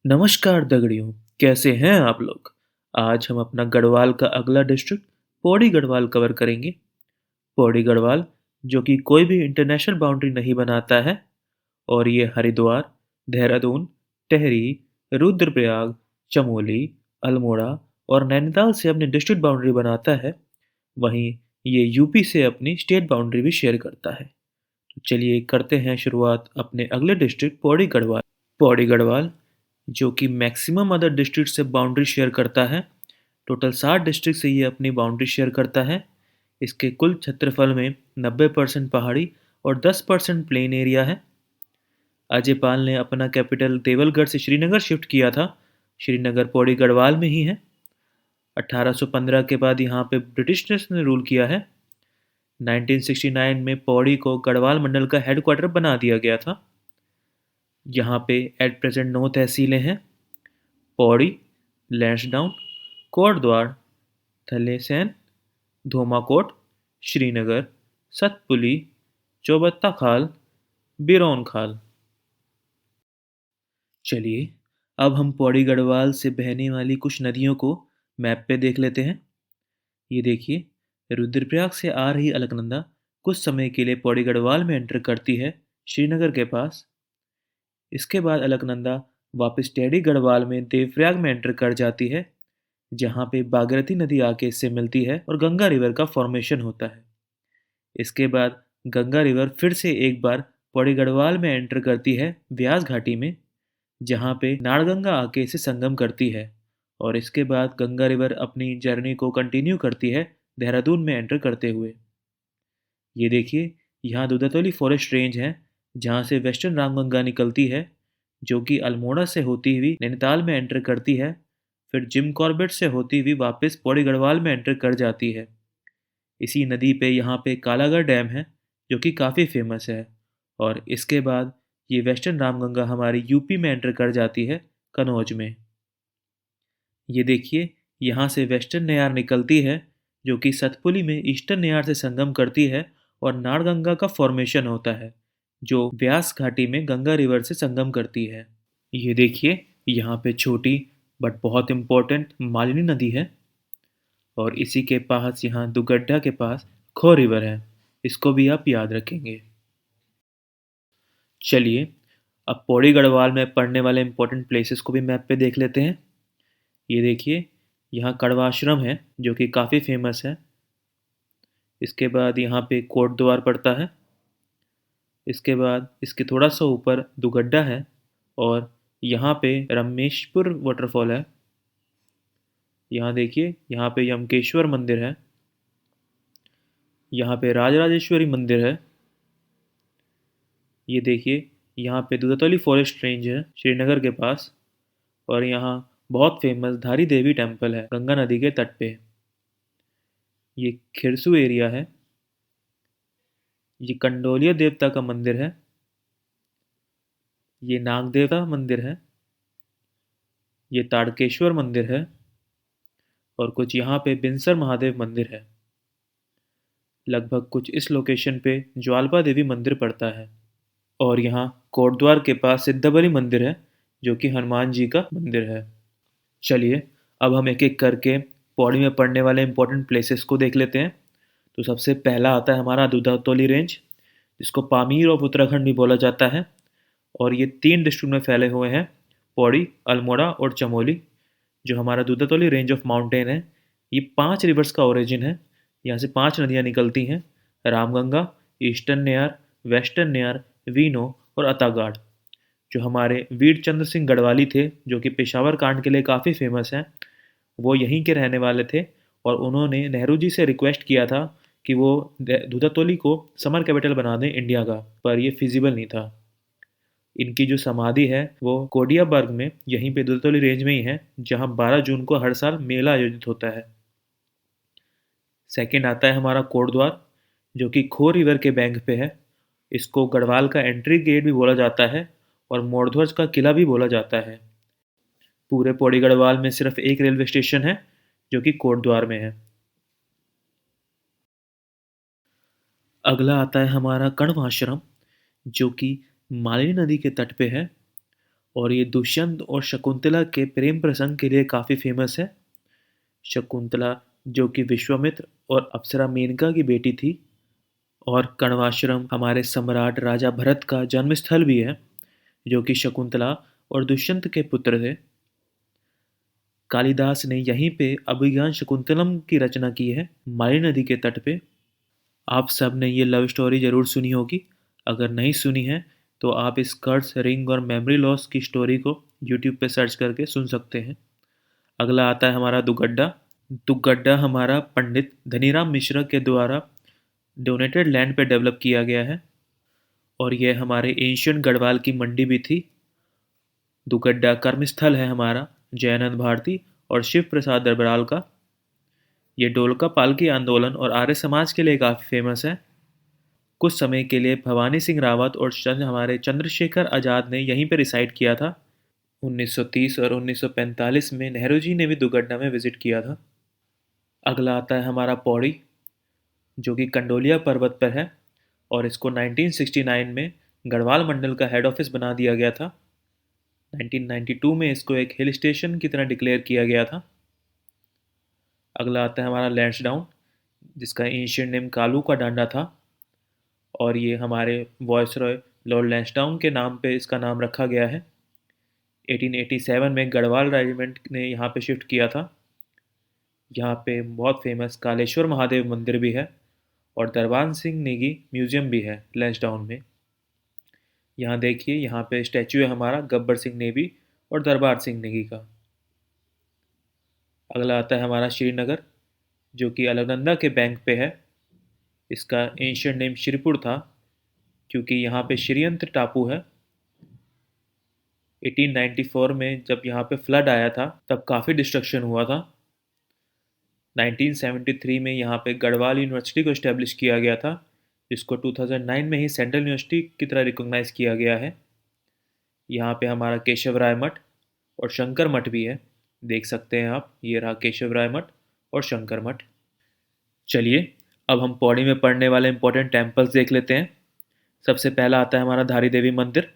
नमस्कार दगड़ियों, कैसे हैं आप लोग? आज हम अपना गढ़वाल का अगला डिस्ट्रिक्ट पौड़ी गढ़वाल कवर करेंगे। पौड़ी गढ़वाल जो कि कोई भी इंटरनेशनल बाउंड्री नहीं बनाता है और ये हरिद्वार, देहरादून, टिहरी, रुद्रप्रयाग, चमोली, अल्मोड़ा और नैनीताल से अपनी डिस्ट्रिक्ट बाउंड्री बनाता है। वहीं ये यूपी से अपनी स्टेट बाउंड्री भी शेयर करता है। तो चलिए करते हैं शुरुआत अपने अगले डिस्ट्रिक्ट पौड़ी गढ़वाल। पौड़ी गढ़वाल जो कि मैक्सिमम अदर डिस्ट्रिक्ट से बाउंड्री शेयर करता है। टोटल 60 डिस्ट्रिक्ट से ये अपनी बाउंड्री शेयर करता है। इसके कुल क्षेत्रफल में 90% पहाड़ी और 10% प्लेन एरिया है। अजय पाल ने अपना कैपिटल देवलगढ़ से श्रीनगर शिफ्ट किया था। श्रीनगर पौड़ी गढ़वाल में ही है। 1815 के बाद यहाँ पे ब्रिटिशर्स ने रूल किया है। 1969 में पौड़ी को गढ़वाल मंडल का हेडक्वार्टर बना दिया गया था। यहाँ पे एट प्रेजेंट 9 तहसीलें हैं: पौड़ी, लैंसडाउन, कोटद्वार, थलेसैन, धोमाकोट, श्रीनगर, सतपुली, चौबत्ता खाल, बिरौन खाल। चलिए अब हम पौड़ी गढ़वाल से बहने वाली कुछ नदियों को मैप पे देख लेते हैं। ये देखिए, रुद्रप्रयाग से आ रही अलकनंदा कुछ समय के लिए पौड़ी गढ़वाल में एंटर करती है श्रीनगर के पास। इसके बाद अलकनंदा वापस टेढ़ी गढ़वाल में देवप्रयाग में एंटर कर जाती है, जहाँ पे भागीरथी नदी आके इससे मिलती है और गंगा रिवर का फॉर्मेशन होता है। इसके बाद गंगा रिवर फिर से एक बार पौड़ी गढ़वाल में एंटर करती है व्यास घाटी में, जहाँ पे नाड़गंगा आके इसे संगम करती है। और इसके बाद गंगा रिवर अपनी जर्नी को कंटिन्यू करती है देहरादून में एंटर करते हुए। ये देखिए, यहाँ दुधातोली फॉरेस्ट रेंज है, जहाँ से वेस्टर्न रामगंगा निकलती है, जो कि अल्मोड़ा से होती हुई नैनीताल में एंटर करती है, फिर जिम कॉर्बेट से होती हुई वापस पौड़ी गढ़वाल में एंटर कर जाती है। इसी नदी पे यहाँ पे कालागढ़ डैम है, जो कि काफ़ी फेमस है। और इसके बाद ये वेस्टर्न रामगंगा हमारी यूपी में एंटर कर जाती है कनौज में। ये देखिए, यहाँ से वेस्टर्न नेयार निकलती है, जो कि सतपुली में ईस्टर्न नेयार से संगम करती है और नाड़गंगा का फॉर्मेशन होता है, जो व्यास घाटी में गंगा रिवर से संगम करती है। ये देखिए, यहाँ पे छोटी बट बहुत इम्पोर्टेंट मालिनी नदी है और इसी के पास यहाँ दुगड्डा के पास खो रिवर है। इसको भी आप याद रखेंगे। चलिए अब पौड़ी गढ़वाल में पड़ने वाले इम्पोर्टेंट प्लेसेस को भी मैप पे देख लेते हैं। ये देखिए, यहाँ कड़वा आश्रम है, जो कि काफ़ी फेमस है। इसके बाद यहाँ पे कोट द्वार पड़ता है। इसके बाद इसके थोड़ा सा ऊपर दुगड्डा है और यहाँ पे रमेशपुर वाटरफॉल है। यहाँ देखिए, यहाँ पे यमकेश्वर मंदिर है। यहाँ पे राजराजेश्वरी मंदिर है। ये देखिए, यहाँ पे दुधातोली फॉरेस्ट रेंज है श्रीनगर के पास। और यहाँ बहुत फेमस धारी देवी टेम्पल है गंगा नदी के तट पे। ये खिरसू एरिया है। ये कंडोलिया देवता का मंदिर है। ये नाग देवता मंदिर है। ये ताड़केश्वर मंदिर है। और कुछ यहाँ पे बिनसर महादेव मंदिर है। लगभग कुछ इस लोकेशन पे ज्वालपा देवी मंदिर पड़ता है। और यहाँ कोटद्वार के पास सिद्धबली मंदिर है, जो कि हनुमान जी का मंदिर है। चलिए अब हम एक एक करके पौड़ी में पड़ने वाले इंपॉर्टेंट प्लेसेस को देख लेते हैं। तो सबसे पहला आता है हमारा दुधातोली रेंज, जिसको पामीर ऑफ उत्तराखंड भी बोला जाता है। और ये 3 डिस्ट्रिक्ट में फैले हुए हैं: पौड़ी, अल्मोड़ा और चमोली। जो हमारा दुधातोली रेंज ऑफ माउंटेन है, ये 5 रिवर्स का ओरिजिन है। यहाँ से 5 नदियाँ निकलती हैं: रामगंगा, ईस्टर्न नेयार, वेस्टर्न नेयार, वीनो और अतागाड़। जो हमारे वीर चंद्र सिंह गढ़वाली थे, जो कि पेशावर कांड के लिए काफ़ी फेमस हैं, वो यहीं के रहने वाले थे। और उन्होंने नेहरू जी से रिक्वेस्ट किया था कि वो दूधातोली को समर कैपिटल बना दें इंडिया का, पर ये फिजिबल नहीं था। इनकी जो समाधि है वो कोडियाबर्ग में, यहीं पे दूधातोली रेंज में ही है, जहाँ 12 जून को हर साल मेला आयोजित होता है। सेकंड आता है हमारा कोटद्वार, जो कि खो रिवर के बैंक पे है। इसको गढ़वाल का एंट्री गेट भी बोला जाता है और मोरध्वज का किला भी बोला जाता है। पूरे पौड़ी गढ़वाल में सिर्फ एक रेलवे स्टेशन है, जो कि कोटद्वार में है। अगला आता है हमारा कण्व आश्रम, जो कि मालिनी नदी के तट पे है। और ये दुष्यंत और शकुंतला के प्रेम प्रसंग के लिए काफ़ी फेमस है। शकुंतला जो कि विश्वामित्र और अप्सरा मेनका की बेटी थी, और कण्वाश्रम हमारे सम्राट राजा भरत का जन्मस्थल भी है, जो कि शकुंतला और दुष्यंत के पुत्र थे। कालिदास ने यहीं पे अभिज्ञान शकुंतलम की रचना की है, माली नदी के तट पे। आप सब ने ये लव स्टोरी ज़रूर सुनी होगी। अगर नहीं सुनी है तो आप इस कर्स रिंग और मेमोरी लॉस की स्टोरी को यूट्यूब पे सर्च करके सुन सकते हैं। अगला आता है हमारा दुगड्डा। दुगड्डा हमारा पंडित धनीराम मिश्रा के द्वारा डोनेटेड लैंड पे डेवलप किया गया है, और यह हमारे एंशियंट गढ़वाल की मंडी भी थी। दुगड्डा कर्मस्थल है हमारा जयानंद भारती और शिव प्रसाद दरबाल का। ये डोलका पालकी आंदोलन और आर्य समाज के लिए काफ़ी फेमस है। कुछ समय के लिए भवानी सिंह रावत और हमारे चंद्रशेखर आज़ाद ने यहीं पर रिसाइड किया था। 1930 और 1945 में नेहरू जी ने भी दुगड्डा में विजिट किया था। अगला आता है हमारा पौड़ी, जो कि कंडोलिया पर्वत पर है, और इसको 1969 में गढ़वाल मंडल का हेड ऑफिस बना दिया गया था। 1992 में इसको एक हिल स्टेशन की तरह डिक्लेयर किया गया था। अगला आता है हमारा लैंसडाउन, जिसका एंशिएंट नेम कालू का डांडा था, और ये हमारे वॉयसरॉय लॉर्ड लैंसडाउन के नाम पे इसका नाम रखा गया है। 1887 में गढ़वाल रेजिमेंट ने यहाँ पे शिफ्ट किया था। यहाँ पे बहुत फेमस कालेश्वर महादेव मंदिर भी है, और दरबान सिंह नेगी म्यूजियम भी है लैंसडाउन में। यहाँ देखिए, यहाँ पे स्टैचू है हमारा गब्बर सिंह नेगी और दरबार सिंह नेगी का। अगला आता है हमारा श्रीनगर, जो कि अलकनंदा के बैंक पे है। इसका एंशियंट नेम श्रीपुर था, क्योंकि यहाँ पे श्रीयंत्र टापू है। 1894 में जब यहाँ पे फ्लड आया था तब काफ़ी डिस्ट्रक्शन हुआ था। 1973 में यहाँ पे गढ़वाल यूनिवर्सिटी को इस्टेब्लिश किया गया था, जिसको 2009 में ही सेंट्रल यूनिवर्सिटी की तरह रिकॉग्नाइज किया गया है। यहाँ पे हमारा केशव राय मठ और शंकर मठ भी है, देख सकते हैं आप। ये रहा केशव राय मठ और शंकर मठ। चलिए, अब हम पौड़ी में पढ़ने वाले इंपॉर्टेंट टेम्पल्स देख लेते हैं। सबसे पहला आता है हमारा धारी देवी मंदिर,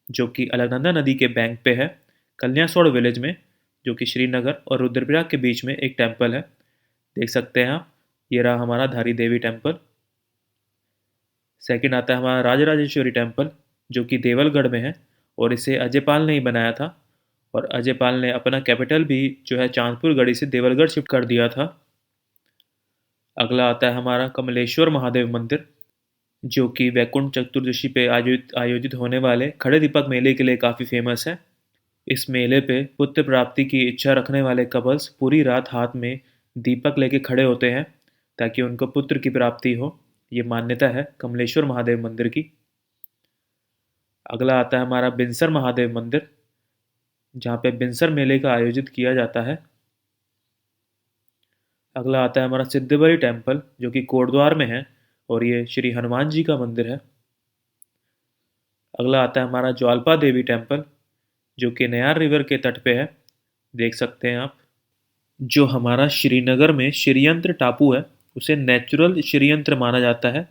जो कि अलकनंदा नदी के बैंक पे है, कल्यासोड़ विलेज में, जो कि श्रीनगर और रुद्रप्रयाग के बीच में एक टेम्पल है, देख सकते हैं आप। ये रहा हमारा धारी देवी टेम्पल। सेकंड आता है हमारा राजराजेश्वरी टेम्पल, जो कि देवलगढ़ में है, और इसे अजयपाल ने ही बनाया था, और अजयपाल ने अपना कैपिटल भी जो है चांदपुर गढ़ी से देवलगढ़ शिफ्ट कर दिया था। अगला आता है हमारा कमलेश्वर महादेव मंदिर, जो कि वैकुंठ चतुर्दशी पे आयोजित आयोजित होने वाले खड़े दीपक मेले के लिए काफ़ी फेमस है। इस मेले पे पुत्र प्राप्ति की इच्छा रखने वाले कपल्स पूरी रात हाथ में दीपक लेके खड़े होते हैं, ताकि उनको पुत्र की प्राप्ति हो। ये मान्यता है कमलेश्वर महादेव मंदिर की। अगला आता है हमारा बिनसर महादेव मंदिर, जहाँ पे बिनसर मेले का आयोजित किया जाता है। अगला आता है हमारा सिद्धबरी टेम्पल, जो कि कोटद्वार में है, और ये श्री हनुमान जी का मंदिर है। अगला आता है हमारा ज्वाल्पा देवी टेम्पल, जो कि नयार रिवर के तट पे है, देख सकते हैं आप। जो हमारा श्रीनगर में श्रीयंत्र टापू है, उसे नेचुरल श्रीयंत्र माना जाता है।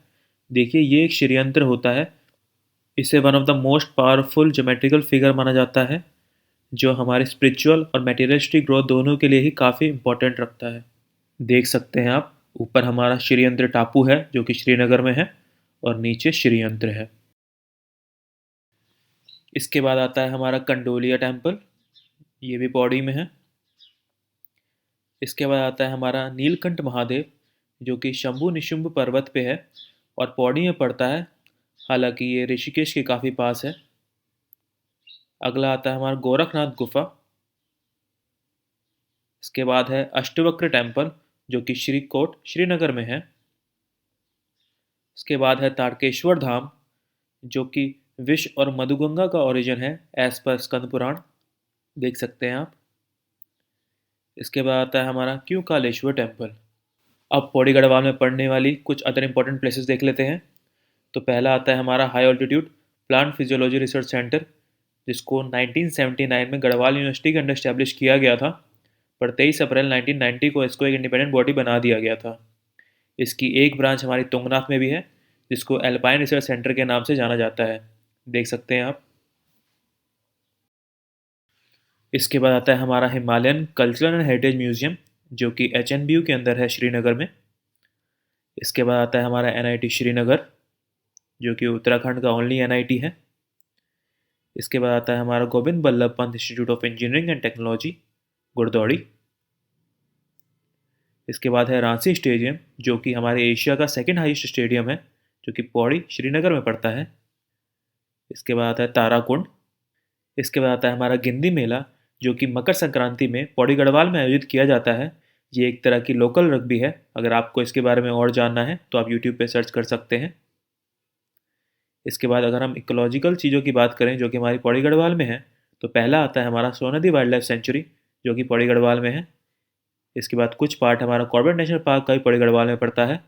देखिए, ये एक श्रीयंत्र होता है। इसे one of the most powerful geometrical figure माना जाता है, जो हमारे स्पिरिचुअल और मटेरियलिस्टिक ग्रोथ दोनों के लिए ही काफ़ी इंपॉर्टेंट रखता है। देख सकते हैं आप, ऊपर हमारा श्रीयंत्र टापू है, जो कि श्रीनगर में है, और नीचे श्रीयंत्र है। इसके बाद आता है हमारा कंडोलिया टेम्पल, ये भी पौड़ी में है। इसके बाद आता है हमारा नीलकंठ महादेव, जो कि शंभु निशुंभ पर्वत पे है और पौड़ी में पड़ता है, हालांकि ये ऋषिकेश के काफ़ी पास है। अगला आता है हमारा गोरखनाथ गुफा। इसके बाद है अष्टवक्र टेम्पल, जो कि श्रीकोट श्रीनगर में है। इसके बाद है तारकेश्वर धाम, जो कि विष और मधुगंगा का ओरिजिन है एज पर स्कंद पुराण, देख सकते हैं आप। इसके बाद आता है हमारा क्यों कालेश्वर टेम्पल। अब पौड़ी गढ़वाल में पड़ने वाली कुछ अदर इंपॉर्टेंट प्लेसेस देख लेते हैं। तो पहला आता है हमारा high altitude plant physiology research centre, जिसको 1979 में गढ़वाल यूनिवर्सिटी के अंडर स्टैब्लिश किया गया था, पर 23 अप्रैल 1990 को इसको एक इंडिपेंडेंट बॉडी बना दिया गया था। इसकी एक ब्रांच हमारी तुंगनाथ में भी है, जिसको एल्पाइन रिसर्च सेंटर के नाम से जाना जाता है, देख सकते हैं आप। इसके बाद आता है हमारा Himalayan cultural and heritage museum, जो कि एचएनबीयू के अंदर है श्रीनगर में। इसके बाद आता है हमारा एनआईटी श्रीनगर, जो कि उत्तराखंड का ओनली एनआईटी है। इसके बाद आता है हमारा Govind Ballabh Pant institute of engineering and technology, गुरदौड़ी। इसके बाद है रांची स्टेडियम, जो कि हमारे एशिया का सेकंड हाईएस्ट स्टेडियम है, जो कि पौड़ी श्रीनगर में पड़ता है। इसके बाद आता है ताराकुंड। इसके बाद आता है हमारा गिंदी मेला, जो कि मकर संक्रांति में पौड़ी गढ़वाल में आयोजित किया जाता है। ये एक तरह की लोकल रग्बी है। अगर आपको इसके बारे में और जानना है तो आप यूट्यूब पे सर्च कर सकते हैं। इसके बाद अगर हम इकोलॉजिकल चीज़ों की बात करें जो कि हमारी पौड़ी गढ़वाल में है, तो पहला आता है हमारा सोनदी वाइल्ड लाइफ सेंचुरी, जो कि पौड़ी गढ़वाल में है। इसके बाद कुछ पार्ट हमारा कॉर्बेट नेशनल पार्क का भी पौड़ी गढ़वाल में पड़ता है,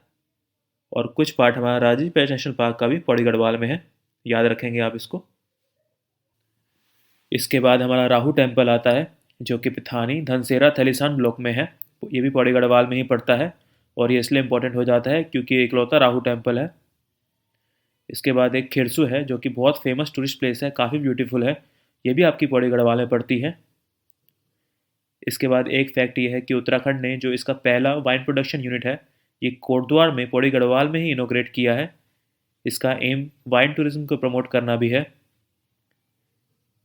और कुछ पार्ट हमारा राजीव पेश नेशनल पार्क का भी पौड़ी गढ़वाल में है। याद रखेंगे आप इसको। इसके बाद हमारा राहु टेम्पल आता है, जो कि पिथानी धनसेरा थलीसान ब्लॉक में है। ये भी पौड़ी गढ़वाल में ही पड़ता है, और ये इसलिए इम्पोर्टेंट हो जाता है क्योंकि ये इकलौता राहु टेम्पल है। इसके बाद एक खिरसू है, जो कि बहुत फेमस टूरिस्ट प्लेस है, काफ़ी ब्यूटीफुल है। ये भी आपकी पौड़ी गढ़वाल में पड़ती है। इसके बाद एक फैक्ट ये है कि उत्तराखंड ने जो इसका पहला वाइन प्रोडक्शन यूनिट है, ये कोटद्वार में पौड़ी गढ़वाल में ही इनोग्रेट किया है। इसका एम वाइन टूरिज्म को प्रमोट करना भी है।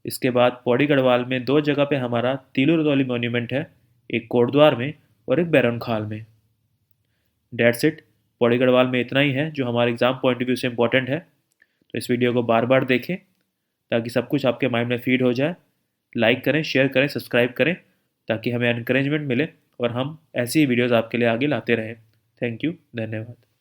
इसके बाद पौड़ी गढ़वाल में दो जगह पे हमारा तीलू रतौली मोन्यूमेंट है, एक कोटद्वार में और एक बैरनखाल में। That's it. पौड़ी गढ़वाल में इतना ही है जो हमारे एग्ज़ाम पॉइंट ऑफ व्यू से इम्पोर्टेंट है। तो इस वीडियो को बार बार देखें ताकि सब कुछ आपके माइंड में फीड हो जाए। लाइक करें, शेयर करें, सब्सक्राइब करें, ताकि हमें एनकरेजमेंट मिले और हम ऐसी ही वीडियोज़ आपके लिए आगे लाते रहें। थैंक यू, धन्यवाद।